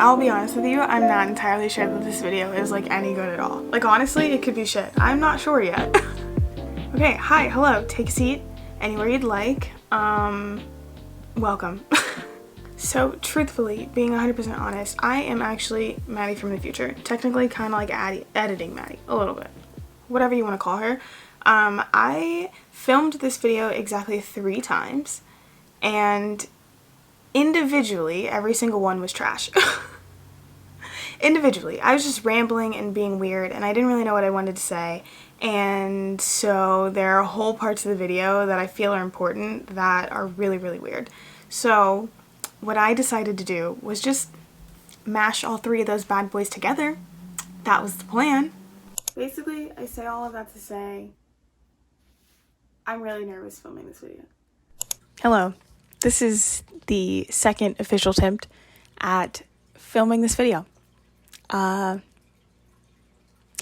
I'll be honest with you, I'm not entirely sure that this video is like any good at all. Like honestly, it could be shit. I'm not sure yet. Okay, hi, hello, take a seat anywhere you'd like. Welcome. So truthfully, being 100% honest, I am actually Maddie from the future. Technically kind of like editing Maddie, a little bit. Whatever you want to call her. I filmed this video exactly 3 times, and individually, every single one was trash. Individually, I was just rambling and being weird, and I didn't really know what I wanted to say, and so there are whole parts of the video that I feel are important that are really, really weird. So what I decided to do was just mash all 3 of those bad boys together. That was the plan. Basically, I say all of that to say I'm really nervous filming this video. Hello. This is the second official attempt at filming this video.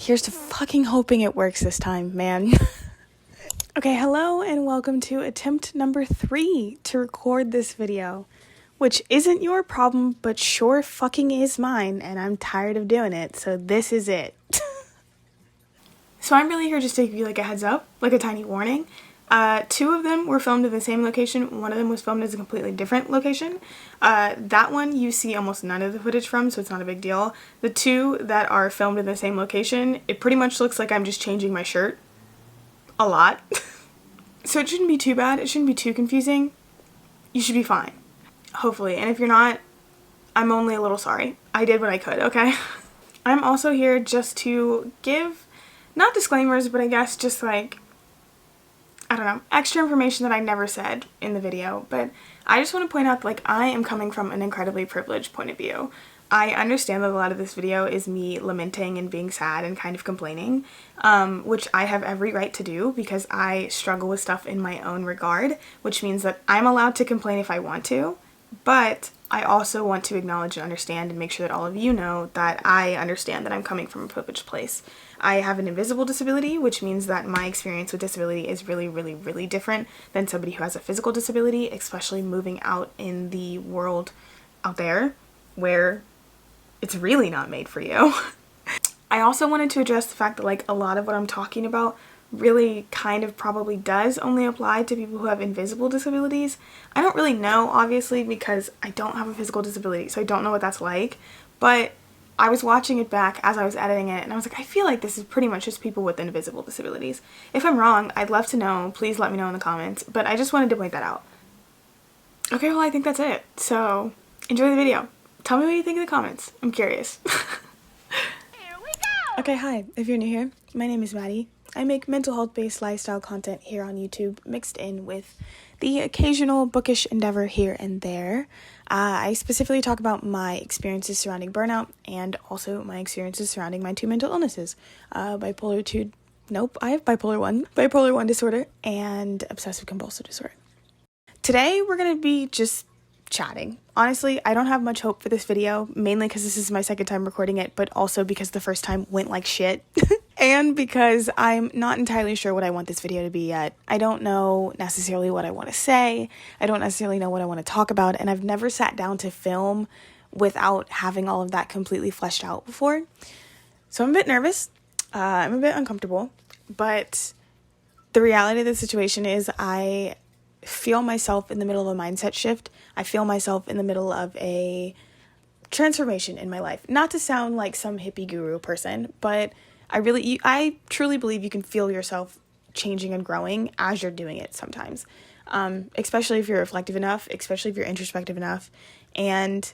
Here's to fucking hoping it works this time, man. Okay, hello and welcome to attempt number 3 to record this video, which isn't your problem, but sure fucking is mine, and I'm tired of doing it, so this is it. So I'm really here just to give you like a heads up, like a tiny warning. 2 of them were filmed in the same location. One of them was filmed as a completely different location. That one you see almost none of the footage from, so it's not a big deal. The 2 that are filmed in the same location, it pretty much looks like I'm just changing my shirt a lot. So it shouldn't be too bad. It shouldn't be too confusing. You should be fine, hopefully. And if you're not, I'm only a little sorry. I did what I could, okay? I'm also here just to give, not disclaimers, but I guess just like, I don't know, extra information that I never said in the video, but I just want to point out like I am coming from an incredibly privileged point of view. I understand that a lot of this video is me lamenting and being sad and kind of complaining, which I have every right to do because I struggle with stuff in my own regard, which means that I'm allowed to complain if I want to, but I also want to acknowledge and understand and make sure that all of you know that I understand that I'm coming from a privileged place. I have an invisible disability, which means that my experience with disability is really, really, really different than somebody who has a physical disability, especially moving out in the world out there where it's really not made for you. I also wanted to address the fact that like a lot of what I'm talking about really kind of probably does only apply to people who have invisible disabilities. I don't really know, obviously, because I don't have a physical disability, so I don't know what that's like, but I was watching it back as I was editing it, and I was like, I feel like this is pretty much just people with invisible disabilities. If I'm wrong, I'd love to know. Please let me know in the comments, but I just wanted to point that out. Okay, well, I think that's it. So, enjoy the video. Tell me what you think in the comments. I'm curious. Here we go! Okay, hi. If you're new here, my name is Maddie. I make mental health-based lifestyle content here on YouTube, mixed in with the occasional bookish endeavor here and there. I specifically talk about my experiences surrounding burnout and also my experiences surrounding my 2 mental illnesses. I have bipolar 1 disorder, and obsessive compulsive disorder. Today, we're going to be just chatting. Honestly, I don't have much hope for this video, mainly because this is my second time recording it, but also because the first time went like shit. And because I'm not entirely sure what I want this video to be yet. I don't know necessarily what I want to say. I don't necessarily know what I want to talk about, and I've never sat down to film without having all of that completely fleshed out before. So I'm a bit nervous. I'm a bit uncomfortable, but the reality of the situation is I feel myself in the middle of a mindset shift. I feel myself in the middle of a transformation in my life. Not to sound like some hippie guru person, but I truly believe you can feel yourself changing and growing as you're doing it sometimes. Especially if you're reflective enough, especially if you're introspective enough. And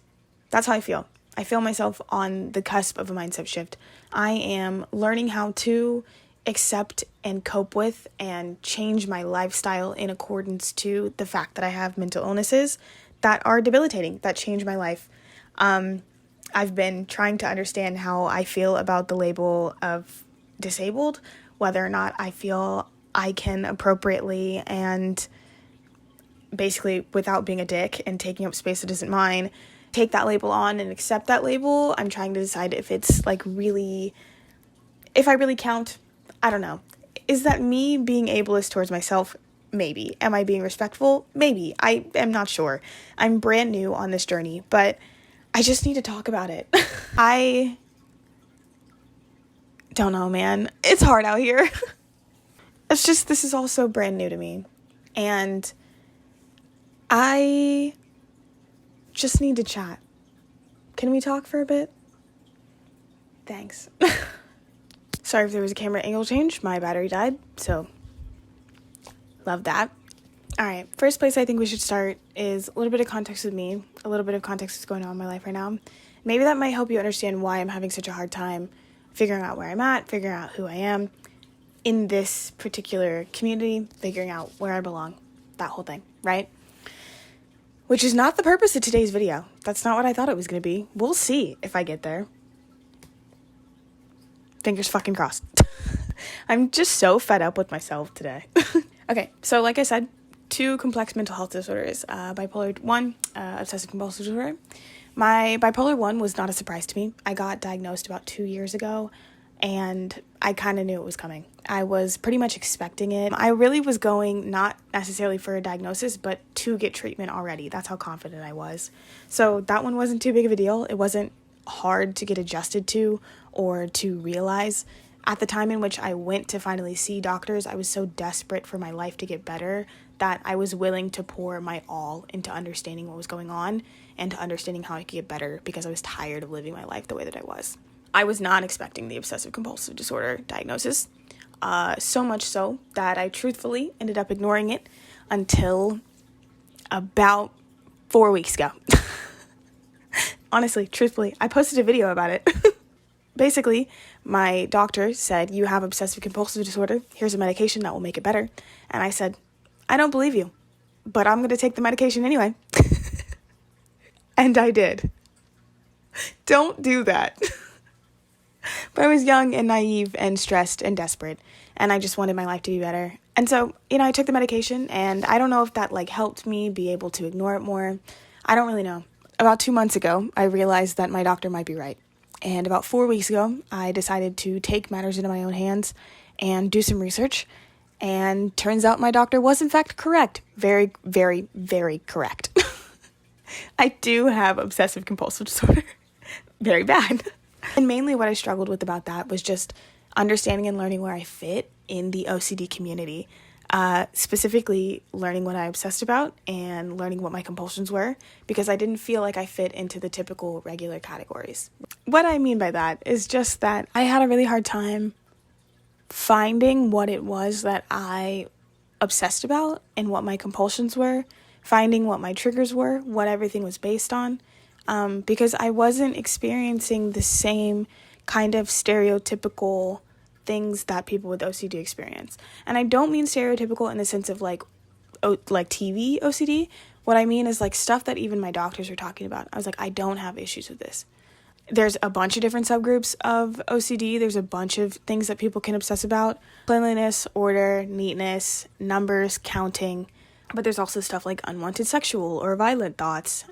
that's how I feel. I feel myself on the cusp of a mindset shift. I am learning how to accept and cope with and change my lifestyle in accordance to the fact that I have mental illnesses that are debilitating, that change my life. I've been trying to understand how I feel about the label of disabled, whether or not I feel I can appropriately and basically without being a dick and taking up space that isn't mine, take that label on and accept that label. I'm trying to decide if it's like really, if I really count. I don't know. Is that me being ableist towards myself? Maybe. Am I being respectful? Maybe. I am not sure. I'm brand new on this journey, but I just need to talk about it. I don't know, man. It's hard out here. It's just, this is all so brand new to me. And I just need to chat. Can we talk for a bit? Thanks. Sorry if there was a camera angle change. My battery died, so love that. All right, first place I think we should start is a little bit of context with me, a little bit of context that's going on in my life right now. Maybe that might help you understand why I'm having such a hard time figuring out where I'm at, figuring out who I am in this particular community, figuring out where I belong, that whole thing, right? Which is not the purpose of today's video. That's not what I thought it was going to be. We'll see if I get there. Fingers fucking crossed. I'm just so fed up with myself today. Okay, so like I said, 2 complex mental health disorders, bipolar 1, obsessive compulsive disorder. My bipolar 1 was not a surprise to me. I got diagnosed about 2 years ago, and I kind of knew it was coming. I was pretty much expecting it. I really was going not necessarily for a diagnosis, but to get treatment already. That's how confident I was. So that one wasn't too big of a deal. It wasn't hard to get adjusted to or to realize. At the time in which I went to finally see doctors, I was so desperate for my life to get better that I was willing to pour my all into understanding what was going on and to understanding how I could get better because I was tired of living my life the way that I was. I was not expecting the obsessive compulsive disorder diagnosis, so much so that I truthfully ended up ignoring it until about 4 weeks ago. Honestly, truthfully, I posted a video about it. Basically, my doctor said, you have obsessive compulsive disorder. Here's a medication that will make it better. And I said, I don't believe you, but I'm going to take the medication anyway. And I did. Don't do that. But I was young and naive and stressed and desperate, and I just wanted my life to be better. And so, I took the medication, and I don't know if that helped me be able to ignore it more. I don't really know. About 2 months ago, I realized that my doctor might be right. And about 4 weeks ago, I decided to take matters into my own hands and do some research. And turns out my doctor was in fact correct. Very, very, very correct. I do have obsessive compulsive disorder. Very bad. And mainly what I struggled with about that was just understanding and learning where I fit in the OCD community. Specifically learning what I obsessed about and learning what my compulsions were, because I didn't feel like I fit into the typical regular categories. What I mean by that is just that I had a really hard time finding what it was that I obsessed about and what my compulsions were, finding what my triggers were, what everything was based on, because I wasn't experiencing the same kind of stereotypical things that people with OCD experience. And I don't mean stereotypical in the sense of like TV OCD. What I mean is stuff that even my doctors are talking about. I was like, I don't have issues with this. There's a bunch of different subgroups of OCD. There's a bunch of things that people can obsess about. Cleanliness, order, neatness, numbers, counting. But there's also stuff like unwanted sexual or violent thoughts,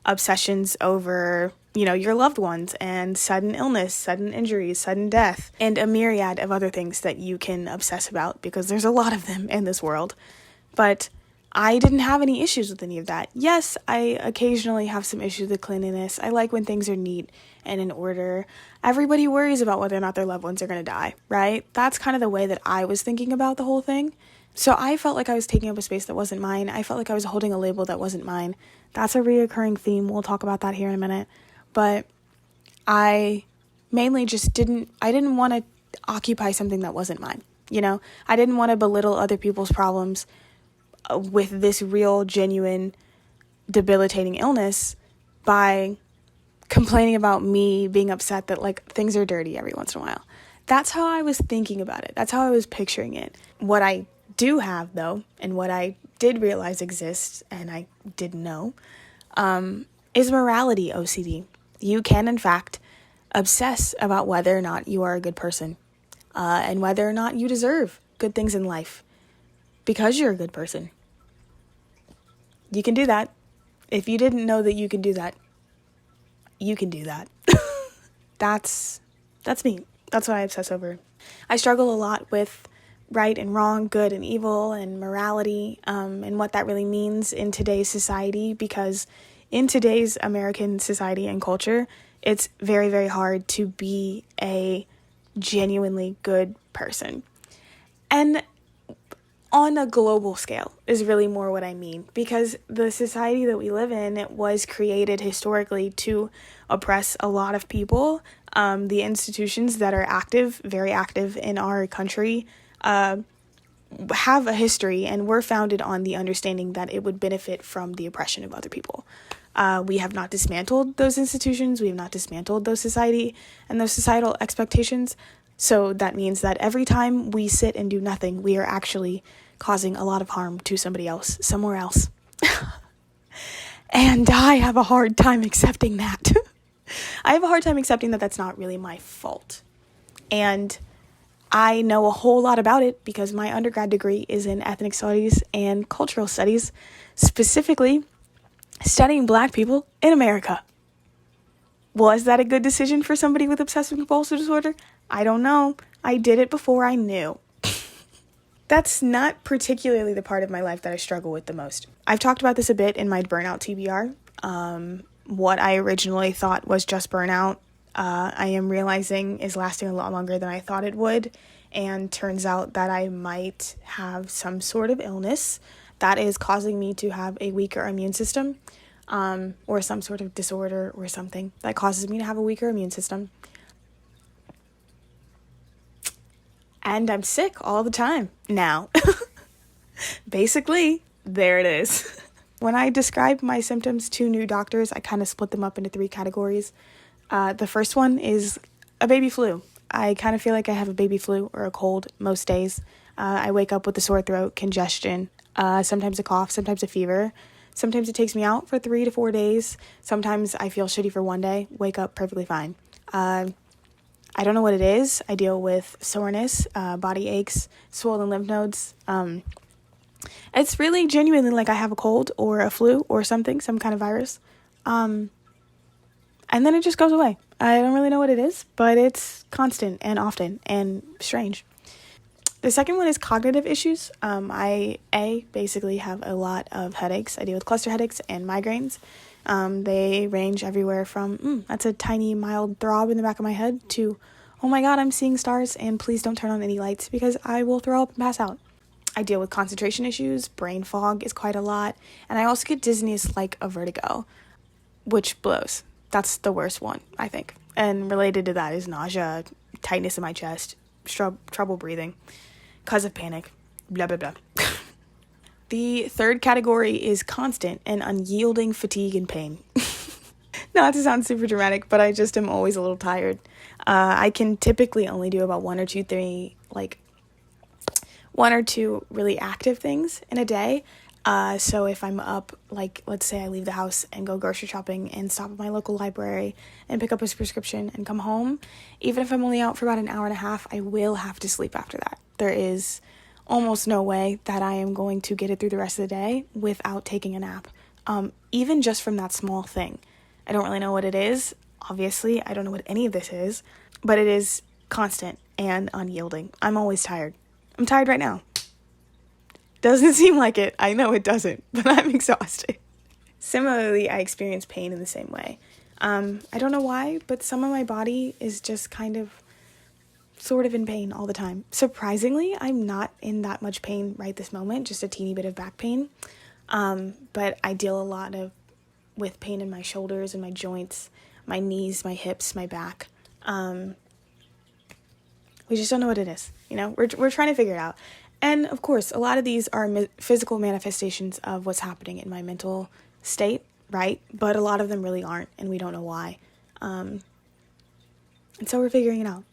obsessions over, your loved ones, and sudden illness, sudden injuries, sudden death, and a myriad of other things that you can obsess about because there's a lot of them in this world. But I didn't have any issues with any of that. Yes, I occasionally have some issues with cleanliness. I like when things are neat and in order. Everybody worries about whether or not their loved ones are going to die, right? That's kind of the way that I was thinking about the whole thing. So I felt like I was taking up a space that wasn't mine. I felt like I was holding a label that wasn't mine. That's a reoccurring theme. We'll talk about that here in a minute. But I mainly just didn't want to occupy something that wasn't mine. I didn't want to belittle other people's problems with this real, genuine, debilitating illness by complaining about me being upset that things are dirty every once in a while. That's how I was thinking about it. That's how I was picturing it. What I do have, though, and what I did realize exists, and I didn't know, is morality OCD. You can, in fact, obsess about whether or not you are a good person, and whether or not you deserve good things in life because you're a good person. You can do that. If you didn't know that you can do that, you can do that. That's me. That's what I obsess over. I struggle a lot with right and wrong, good and evil, and morality, and what that really means in today's society, because in today's American society and culture, it's very, very hard to be a genuinely good person. And on a global scale is really more what I mean, because the society that we live in was created historically to oppress a lot of people. The institutions that are active, very active in our country, have a history and were founded on the understanding that it would benefit from the oppression of other people. We have not dismantled those institutions. We have not dismantled those society and those societal expectations. So that means that every time we sit and do nothing, we are actually causing a lot of harm to somebody else, somewhere else. And I have a hard time accepting that. I have a hard time accepting that that's not really my fault. And I know a whole lot about it because my undergrad degree is in ethnic studies and cultural studies, specifically studying Black people in America. Was that a good decision for somebody with obsessive compulsive disorder? I don't know. I did it before I knew. That's not particularly the part of my life that I struggle with the most. I've talked about this a bit in my burnout TBR. What I originally thought was just burnout, I am realizing is lasting a lot longer than I thought it would. And turns out that I might have some sort of illness that is causing me to have a weaker immune system, or some sort of disorder or something that causes me to have a weaker immune system. And I'm sick all the time now. Basically, there it is. When I describe my symptoms to new doctors, I kind of split them up into 3 categories. The first one is a baby flu. I kind of feel like I have a baby flu or a cold most days. I wake up with a sore throat, congestion, sometimes a cough, sometimes a fever. Sometimes it takes me out for 3 to 4 days. Sometimes I feel shitty for one day, wake up perfectly fine. I don't know what it is. I deal with soreness, body aches, swollen lymph nodes. It's really genuinely like I have a cold or a flu or something, some kind of virus. And then it just goes away. I don't really know what it is, but it's constant and often and strange. The second one is cognitive issues. I basically have a lot of headaches. I deal with cluster headaches and migraines. They range everywhere from, that's a tiny mild throb in the back of my head, to, oh my God, I'm seeing stars and please don't turn on any lights because I will throw up and pass out. I deal with concentration issues. Brain fog is quite a lot. And I also get dizziness like a vertigo, which blows. That's the worst one, I think. And related to that is nausea, tightness in my chest, trouble breathing, cause of panic, blah, blah, blah. The third category is constant and unyielding fatigue and pain. Not to sound super dramatic, but I just am always a little tired. I can typically only do about 1 or 2 really active things in a day. So if I'm up, like, let's say I leave the house and go grocery shopping and stop at my local library and pick up a prescription and come home, even if I'm only out for about an hour and a half, I will have to sleep after that. There is almost no way that I am going to get it through the rest of the day without taking a nap. Even just from that small thing. I don't really know what it is. Obviously, I don't know what any of this is, but it is constant and unyielding. I'm always tired. I'm tired right now. Doesn't seem like it. I know it doesn't, but I'm exhausted. Similarly, I experience pain in the same way. I don't know why, but some of my body is just kind of sort of in pain all the time. Surprisingly, I'm not in that much pain right this moment, just a teeny bit of back pain. But I deal a lot with pain in my shoulders and my joints, my knees, my hips, my back. We just don't know what it is. You know, we're trying to figure it out. And of course, a lot of these are physical manifestations of what's happening in my mental state, right? But a lot of them really aren't, and we don't know why. And so we're figuring it out.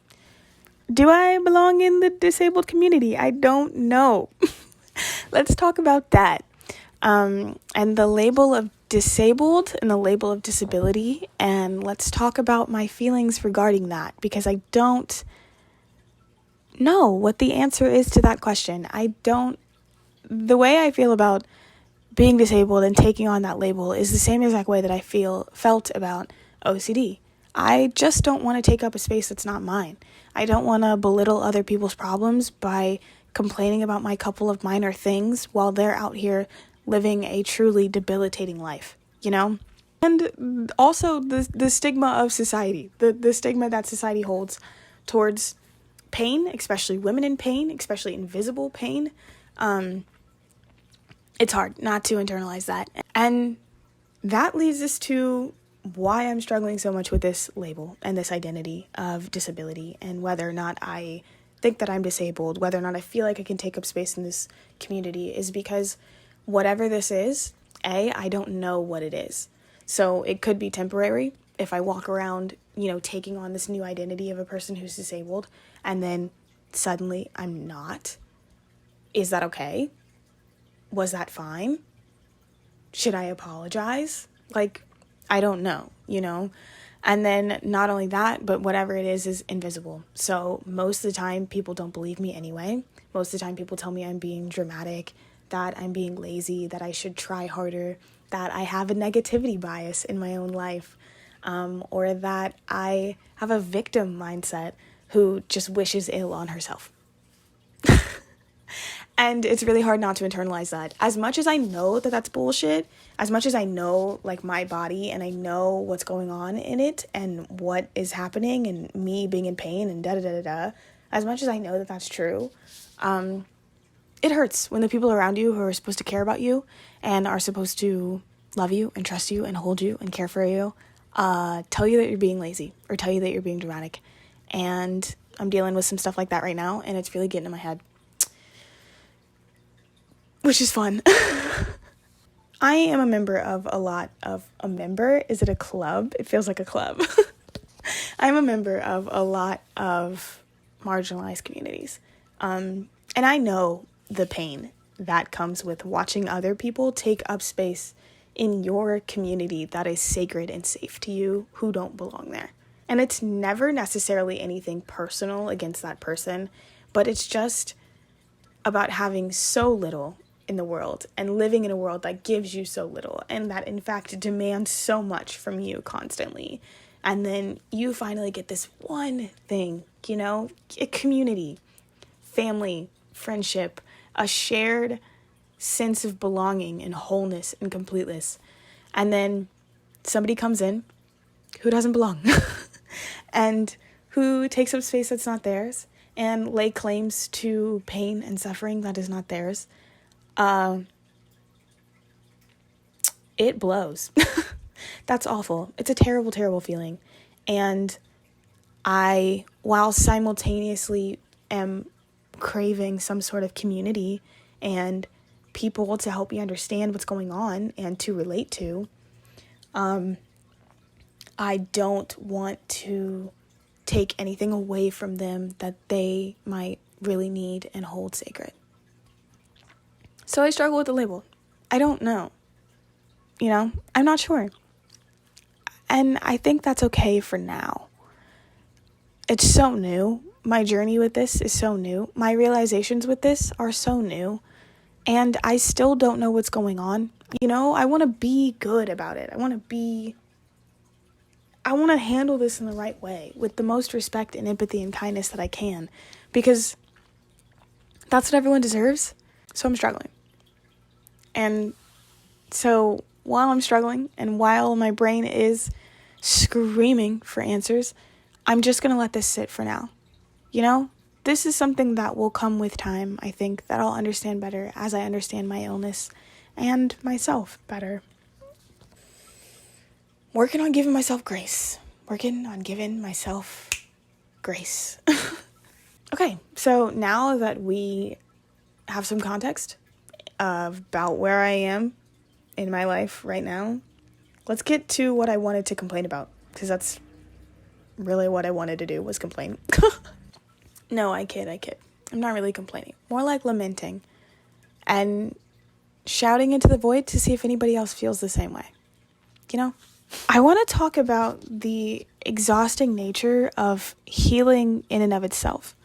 Do I belong in the disabled community? I don't know. Let's talk about that. And the label of disabled and the label of disability. And let's talk about my feelings regarding that, because I don't know what the answer is to that question. The way I feel about being disabled and taking on that label is the same exact way that I felt about OCD. I just don't want to take up a space that's not mine. I don't want to belittle other people's problems by complaining about my couple of minor things while they're out here living a truly debilitating life, you know? And also the stigma of society, the stigma that society holds towards pain, especially women in pain, especially invisible pain. It's hard not to internalize that. And that leads us to why I'm struggling so much with this label and this identity of disability, and whether or not I think that I'm disabled, whether or not I feel like I can take up space in this community, is because whatever this is, I don't know what it is. So it could be temporary if I walk around, taking on this new identity of a person who's disabled, and then suddenly I'm not. Is that okay? Was that fine? Should I apologize? I don't know, And then not only that, but whatever it is invisible. So most of the time, people don't believe me anyway. Most of the time, people tell me I'm being dramatic, that I'm being lazy, that I should try harder, that I have a negativity bias in my own life, or that I have a victim mindset who just wishes ill on herself. And it's really hard not to internalize that. As much as I know that that's bullshit, as much as I know, my body, and I know what's going on in it and what is happening and me being in pain and da-da-da-da-da, as much as I know that that's true, it hurts when the people around you who are supposed to care about you and are supposed to love you and trust you and hold you and care for you, tell you that you're being lazy or tell you that you're being dramatic. And I'm dealing with some stuff like that right now, and it's really getting in my head, which is fun. I am a member of a member. Is it a club? It feels like a club. I'm a member of a lot of marginalized communities. And I know the pain that comes with watching other people take up space in your community that is sacred and safe to you who don't belong there. And it's never necessarily anything personal against that person, but it's just about having so little in the world and living in a world that gives you so little and that in fact demands so much from you constantly. And then you finally get this one thing, a community, family, friendship, a shared sense of belonging and wholeness and completeness. And then somebody comes in who doesn't belong and who takes up space that's not theirs and lay claims to pain and suffering that is not theirs. It blows. That's awful. It's a terrible, terrible feeling. And I, while simultaneously am craving some sort of community and people to help me understand what's going on and to relate to, I don't want to take anything away from them that they might really need and hold sacred. So I struggle with the label. I don't know. I'm not sure. And I think that's okay for now. It's so new. My journey with this is so new. My realizations with this are so new. And I still don't know what's going on. I want to be good about it. I want to handle this in the right way with the most respect and empathy and kindness that I can, because that's what everyone deserves. So I'm struggling. And so while I'm struggling and while my brain is screaming for answers, I'm just going to let this sit for now. This is something that will come with time. I think that I'll understand better as I understand my illness and myself better. Working on giving myself grace. Okay, so now that we have some context about where I am in my life right now, let's get to what I wanted to complain about, because that's really what I wanted to do, was complain. No, I kid. I'm not really complaining. More like lamenting and shouting into the void to see if anybody else feels the same way. I want to talk about the exhausting nature of healing in and of itself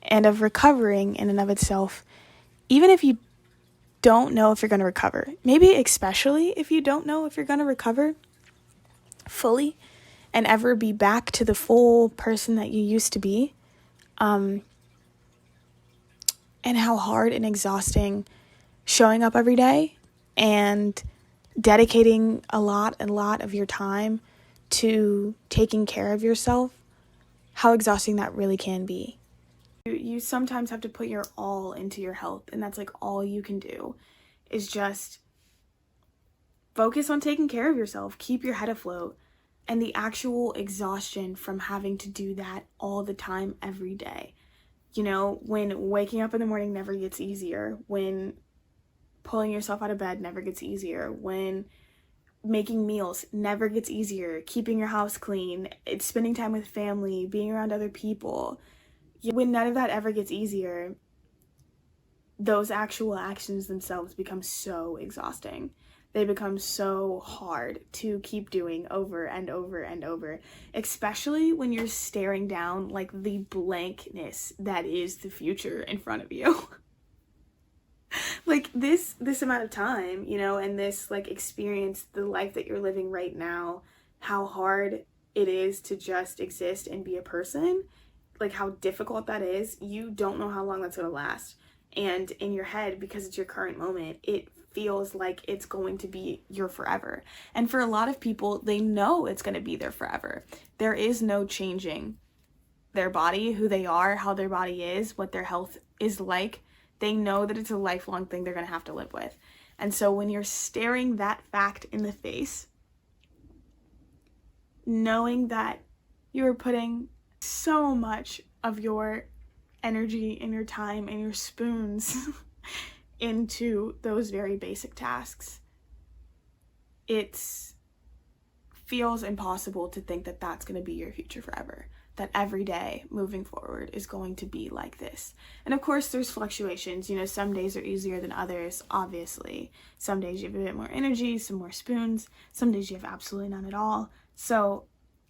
and of recovering in and of itself, even if you don't know if you're going to recover. Maybe especially if you don't know if you're going to recover fully and ever be back to the full person that you used to be. And how hard and exhausting showing up every day and dedicating a lot of your time to taking care of yourself, how exhausting that really can be. You sometimes have to put your all into your health, and that's like all you can do is just focus on taking care of yourself, keep your head afloat, and the actual exhaustion from having to do that all the time, every day. You know, when waking up in the morning never gets easier, when pulling yourself out of bed never gets easier, when making meals never gets easier, keeping your house clean, it's spending time with family, being around other people. When none of that ever gets easier, those actual actions themselves become so exhausting. They become so hard to keep doing over and over and over, especially when you're staring down like the blankness that is the future in front of you. Like this amount of time, you know, and this like experience, the life that you're living right now, how hard it is to just exist and be a person, like how difficult that is. You don't know how long that's going to last. And in your head, because it's your current moment, it feels like it's going to be your forever. And for a lot of people, they know it's going to be their forever. There is no changing their body, who they are, how their body is, what their health is like. They know that it's a lifelong thing they're going to have to live with. And so when you're staring that fact in the face, knowing that you're putting so much of your energy and your time and your spoons into those very basic tasks, it feels impossible to think that that's going to be your future forever, that every day moving forward is going to be like this. And of course there's fluctuations, you know, some days are easier than others, obviously. Some days you have a bit more energy, some more spoons, some days you have absolutely none at all. So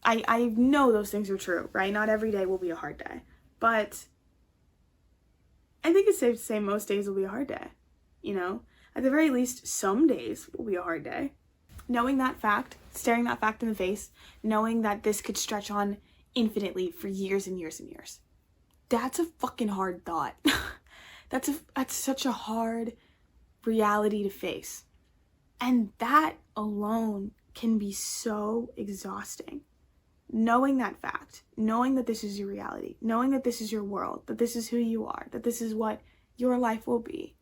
I know those things are true, right? Not every day will be a hard day, but I think it's safe to say most days will be a hard day, you know? At the very least, some days will be a hard day. Knowing that fact, staring that fact in the face, knowing that this could stretch on infinitely for years and years and years. That's a fucking hard thought. That's such a hard reality to face. And that alone can be so exhausting. Knowing that fact, knowing that this is your reality, knowing that this is your world, that this is who you are, that this is what your life will be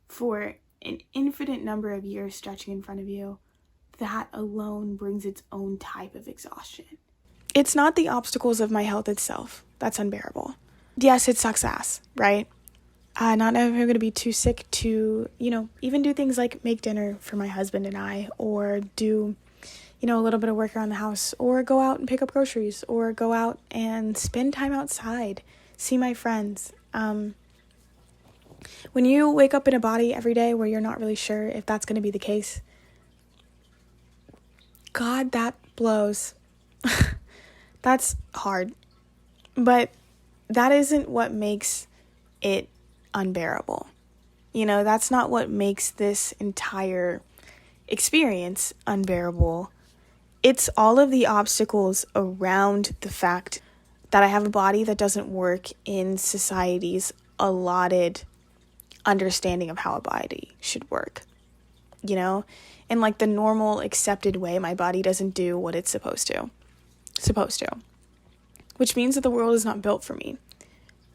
for an infinite number of years stretching in front of you, that alone brings its own type of exhaustion. It's not the obstacles of my health itself that's unbearable. Yes, it sucks ass, right? Not knowing if I'm going to be too sick to, you know, even do things like make dinner for my husband and I, or do, you know, a little bit of work around the house, or go out and pick up groceries, or go out and spend time outside, see my friends. When you wake up in a body every day where you're not really sure if that's going to be the case, God, that blows. That's hard. But that isn't what makes it unbearable. You know, that's not what makes this entire experience unbearable. It's all of the obstacles around the fact that I have a body that doesn't work in society's allotted understanding of how a body should work. You know, in like the normal accepted way, my body doesn't do what it's supposed to, which means that the world is not built for me.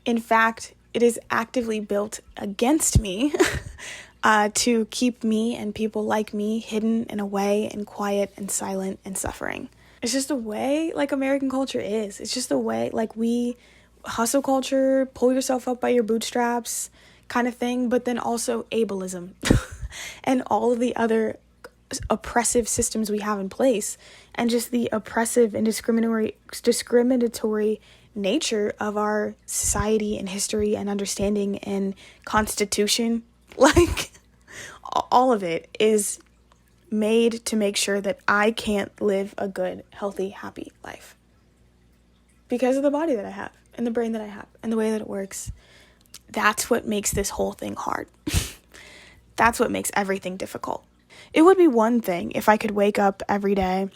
In fact, it is actively built against me to keep me and people like me hidden and away and quiet and silent and suffering. It's just the way like American culture is. It's just the way like we hustle culture, pull yourself up by your bootstraps kind of thing, but then also ableism and all of the other oppressive systems we have in place, and just the oppressive and discriminatory nature of our society and history and understanding and constitution. Like all of it is made to make sure that I can't live a good, healthy, happy life because of the body that I have and the brain that I have and the way that it works. That's what makes this whole thing hard. That's what makes everything difficult. It would be one thing if I could wake up every day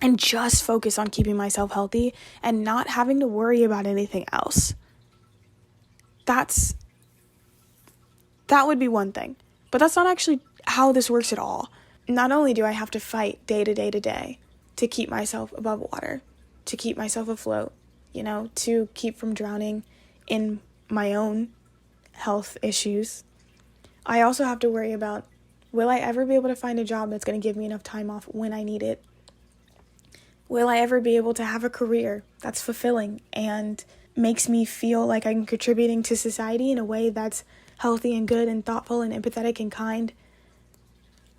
and just focus on keeping myself healthy and not having to worry about anything else. That would be one thing. But that's not actually how this works at all. not only do I have to fight day to day to day to keep myself above water, to keep myself afloat, to keep from drowning in my own health issues, I also have to worry about, will I ever be able to find a job that's going to give me enough time off when I need it? Will I ever be able to have a career that's fulfilling and makes me feel like I'm contributing to society in a way that's healthy and good and thoughtful and empathetic and kind?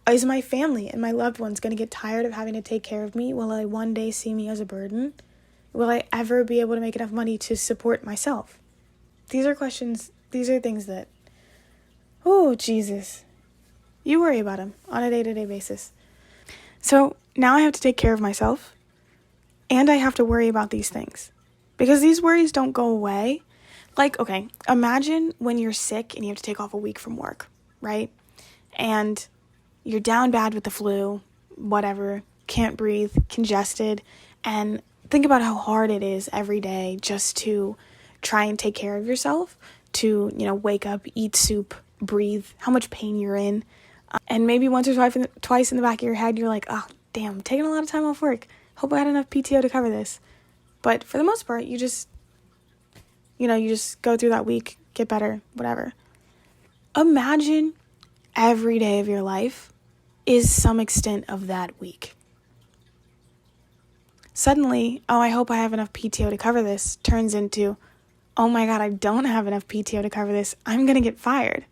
Is my family and my loved ones going to get tired of having to take care of me? Will they one day see me as a burden? Will I ever be able to make enough money to support myself? These are things that, oh, Jesus, you worry about them on a day-to-day basis. So now I have to take care of myself, and I have to worry about these things because these worries don't go away. Like, okay, imagine when you're sick and you have to take off a week from work, right? And you're down bad with the flu, whatever, can't breathe, congested, and think about how hard it is every day just to try and take care of yourself, to, wake up, eat soup, breathe, how much pain you're in. And maybe once or twice in the back of your head, you're like, oh, damn, I'm taking a lot of time off work. Hope I had enough PTO to cover this. But for the most part, you just go through that week, get better, whatever. Imagine every day of your life is some extent of that week. Suddenly, oh, I hope I have enough PTO to cover this, turns into, oh my God, I don't have enough PTO to cover this, I'm going to get fired.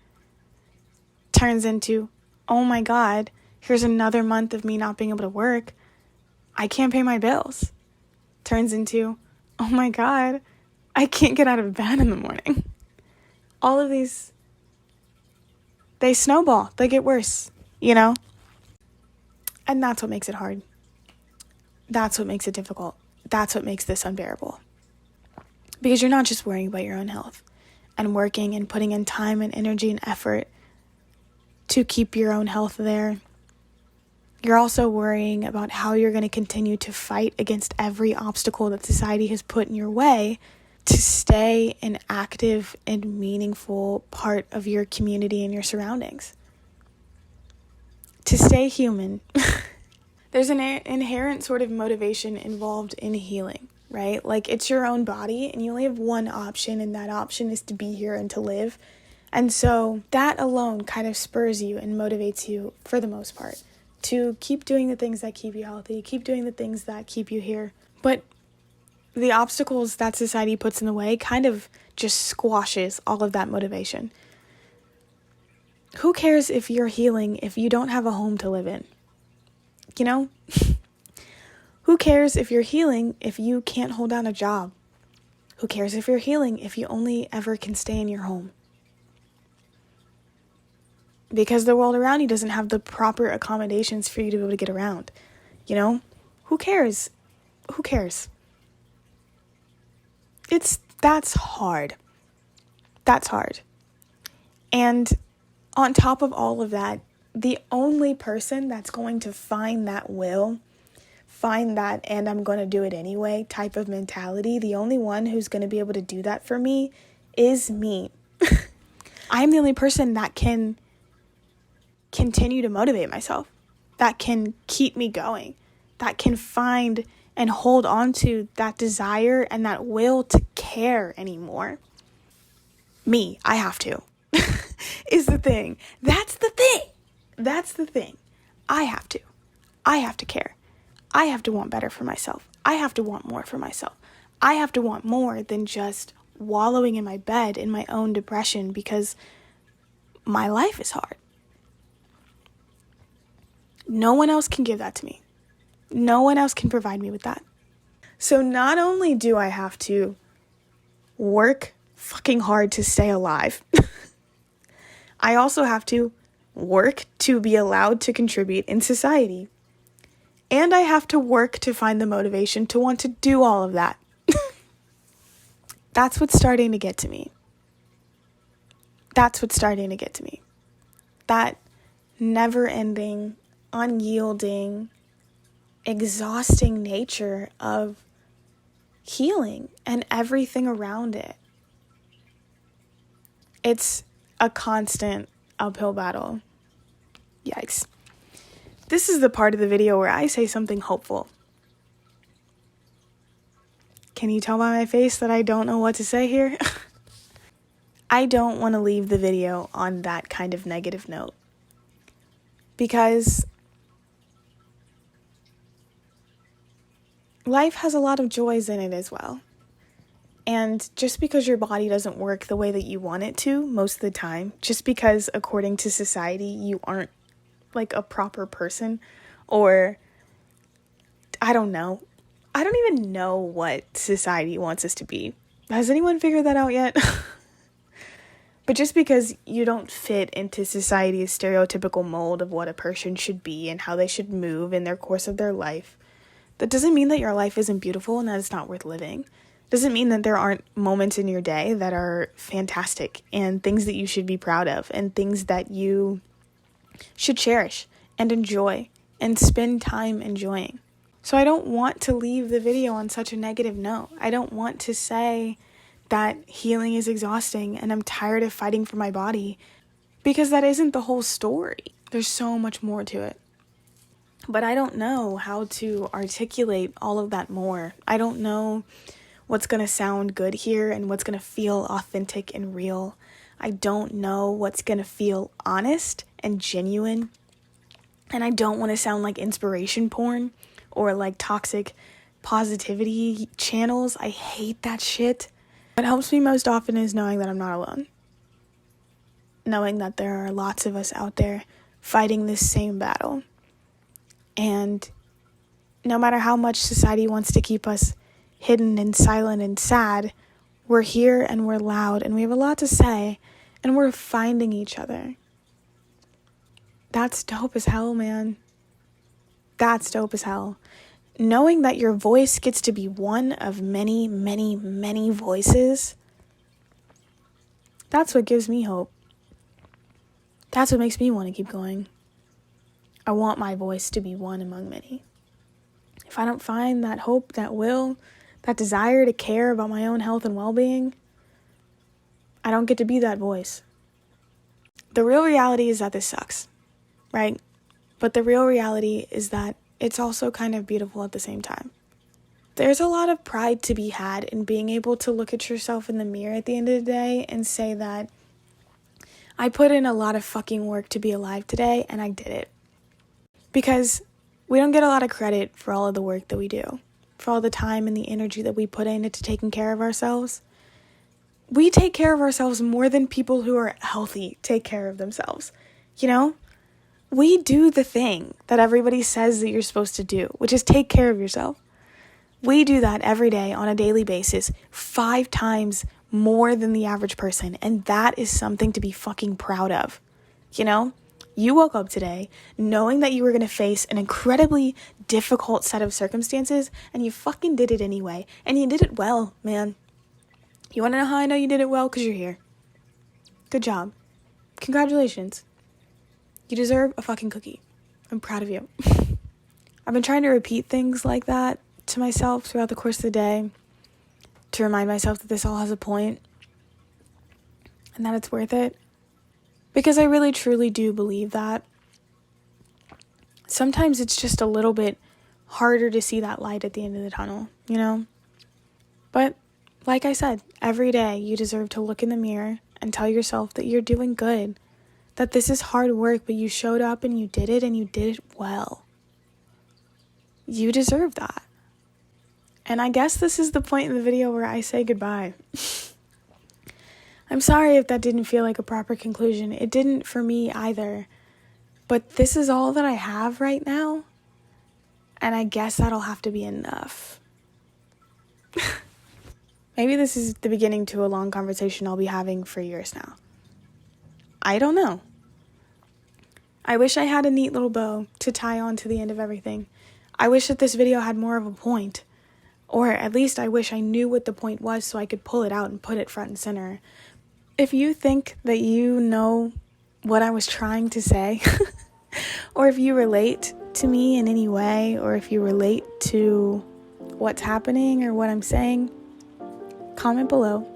Turns into, oh my God, here's another month of me not being able to work, I can't pay my bills. Turns into, oh my God, I can't get out of bed in the morning. All of these, they snowball, they get worse, And that's what makes it hard. That's what makes it difficult. That's what makes this unbearable. Because you're not just worrying about your own health and working and putting in time and energy and effort to keep your own health there. You're also worrying about how you're going to continue to fight against every obstacle that society has put in your way to stay an active and meaningful part of your community and your surroundings. To stay human. There's an inherent sort of motivation involved in healing, right? Like, it's your own body and you only have one option, and that option is to be here and to live. And so that alone kind of spurs you and motivates you, for the most part, to keep doing the things that keep you healthy, keep doing the things that keep you here. But the obstacles that society puts in the way kind of just squashes all of that motivation. Who cares if you're healing if you don't have a home to live in? Who cares if you're healing if you can't hold down a job? Who cares if you're healing if you only ever can stay in your home? Because the world around you doesn't have the proper accommodations for you to be able to get around. Who cares? Who cares? That's hard. That's hard. And on top of all of that, the only person that's going to find that and I'm going to do it anyway type of mentality, the only one who's going to be able to do that for me is me. I'm the only person that can continue to motivate myself, that can keep me going, that can find and hold on to that desire and that will to care anymore. Me, I have to, is the thing. That's the thing. I have to care. I have to want better for myself. I have to want more for myself. I have to want more than just wallowing in my bed in my own depression because my life is hard. No one else can give that to me. No one else can provide me with that. So not only do I have to work fucking hard to stay alive, I also have to work to be allowed to contribute in society. And I have to work to find the motivation to want to do all of that. That's what's starting to get to me. That never-ending, unyielding, exhausting nature of healing and everything around it. It's a constant uphill battle. Yikes. This is the part of the video where I say something hopeful. Can you tell by my face that I don't know what to say here? I don't want to leave the video on that kind of negative note. Because life has a lot of joys in it as well. And just because your body doesn't work the way that you want it to most of the time, just because according to society you aren't like a proper person, or I don't know. I don't even know what society wants us to be. Has anyone figured that out yet? But just because you don't fit into society's stereotypical mold of what a person should be and how they should move in their course of their life, that doesn't mean that your life isn't beautiful and that it's not worth living. Doesn't mean that there aren't moments in your day that are fantastic and things that you should be proud of and things that you should cherish and enjoy and spend time enjoying. So I don't want to leave the video on such a negative note. I don't want to say that healing is exhausting and I'm tired of fighting for my body, because that isn't the whole story. There's so much more to it. But I don't know how to articulate all of that more. I don't know what's going to sound good here and what's going to feel authentic and real. I don't know what's going to feel honest and genuine. And I don't want to sound like inspiration porn or like toxic positivity channels. I hate that shit. What helps me most often is knowing that I'm not alone. Knowing that there are lots of us out there fighting this same battle. And no matter how much society wants to keep us hidden and silent and sad, we're here and we're loud and we have a lot to say and we're finding each other. That's dope as hell, man. That's dope as hell. Knowing that your voice gets to be one of many, many, many voices, that's what gives me hope. That's what makes me want to keep going. I want my voice to be one among many. If I don't find that hope, that will, that desire to care about my own health and well-being, I don't get to be that voice. The real reality is that this sucks, right? But the real reality is that it's also kind of beautiful at the same time. There's a lot of pride to be had in being able to look at yourself in the mirror at the end of the day and say that I put in a lot of fucking work to be alive today and I did it. Because we don't get a lot of credit for all of the work that we do, for all the time and the energy that we put into taking care of ourselves. We take care of ourselves more than people who are healthy take care of themselves, you know? We do the thing that everybody says that you're supposed to do, which is take care of yourself. We do that every day on a daily basis, 5 times more than the average person. And that is something to be fucking proud of. You know, you woke up today knowing that you were going to face an incredibly difficult set of circumstances and you fucking did it anyway. And you did it well, man. You want to know how I know you did it well? Because you're here. Good job. Congratulations. You deserve a fucking cookie. I'm proud of you. I've been trying to repeat things like that to myself throughout the course of the day to remind myself that this all has a point and that it's worth it. Because I really truly do believe that. Sometimes it's just a little bit harder to see that light at the end of the tunnel, you know? But like I said, every day you deserve to look in the mirror and tell yourself that you're doing good. That this is hard work, but you showed up and you did it well. You deserve that. And I guess this is the point in the video where I say goodbye. I'm sorry if that didn't feel like a proper conclusion. It didn't for me either. But this is all that I have right now. And I guess that'll have to be enough. Maybe this is the beginning to a long conversation I'll be having for years now. I don't know. I wish I had a neat little bow to tie on to the end of everything. I wish that this video had more of a point. Or at least I wish I knew what the point was so I could pull it out and put it front and center. If you think that you know what I was trying to say, or if you relate to me in any way, or if you relate to what's happening or what I'm saying, comment below.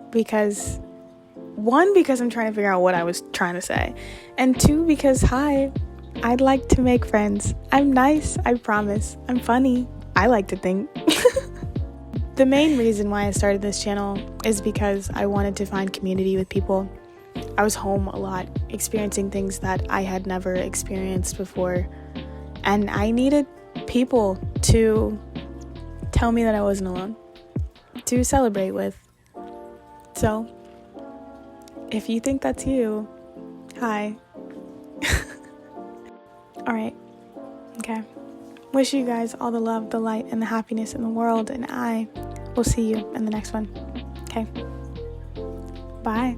Because 1, because I'm trying to figure out what I was trying to say. And 2, because hi, I'd like to make friends. I'm nice, I promise. I'm funny. I like to think. The main reason why I started this channel is because I wanted to find community with people. I was home a lot, experiencing things that I had never experienced before, and I needed people to tell me that I wasn't alone, to celebrate with. So, if you think that's you, hi. Alright, okay. Wish you guys all the love, the light, and the happiness in the world, and I will see you in the next one. Okay? Bye.